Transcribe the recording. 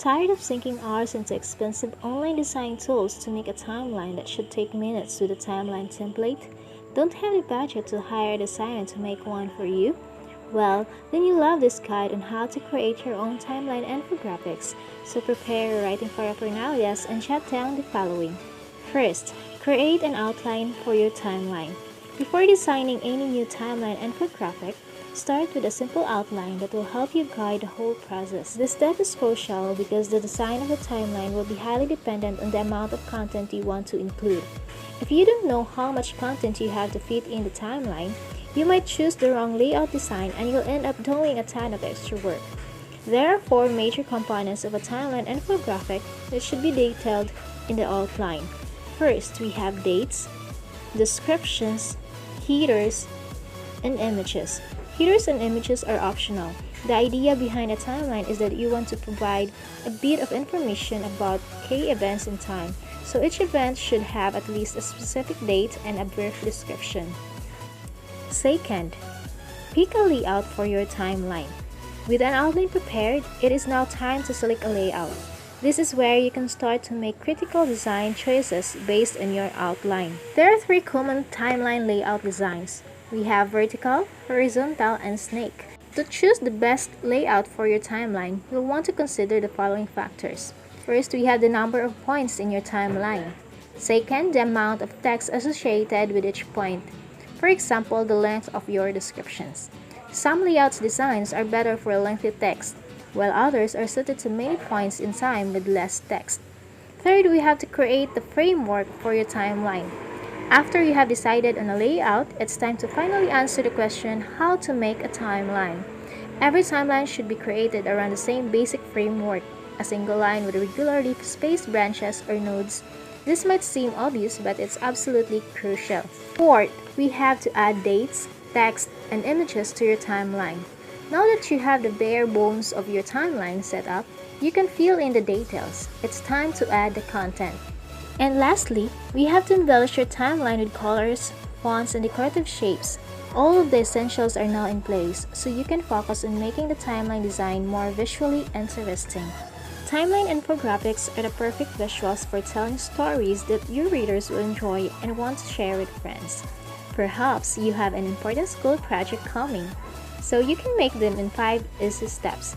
Tired of sinking hours into expensive online design tools to make a timeline that should take minutes with a timeline template? Don't have the budget to hire a designer to make one for you? Well, then you love this guide on how to create your own timeline infographics. So prepare your writing paraphernalia and jot down the following. First, create an outline for your timeline. Before designing any new timeline infographic, start with a simple outline that will help you guide the whole process. This step is crucial because the design of the timeline will be highly dependent on the amount of content you want to include. If you don't know how much content you have to fit in the timeline, you might choose the wrong layout design and you'll end up doing a ton of extra work. There are 4 major components of a timeline infographic that should be detailed in the outline. First, we have dates, descriptions, headers, and images. Headers and images are optional. The idea behind a timeline is that you want to provide a bit of information about key events in time, so each event should have at least a specific date and a brief description. Second, pick a layout for your timeline. With an outline prepared, it is now time to select a layout. This is where you can start to make critical design choices based on your outline. There are 3 common timeline layout designs. We have vertical, horizontal, and snake. To choose the best layout for your timeline, you'll want to consider the following factors. First, we have the number of points in your timeline. Second, the amount of text associated with each point. For example, the length of your descriptions. Some layout designs are better for lengthy text, while others are suited to many points in time with less text. Third, we have to create the framework for your timeline. After you have decided on a layout, it's time to finally answer the question how to make a timeline. Every timeline should be created around the same basic framework, a single line with regularly spaced branches or nodes. This might seem obvious, but it's absolutely crucial. Fourth, we have to add dates, text, and images to your timeline. Now that you have the bare bones of your timeline set up, you can fill in the details. It's time to add the content. And lastly, we have to embellish your timeline with colors, fonts, and decorative shapes. All of the essentials are now in place, so you can focus on making the timeline design more visually interesting. Timeline infographics are the perfect visuals for telling stories that your readers will enjoy and want to share with friends. Perhaps you have an important school project coming, so you can make them in 5 easy steps.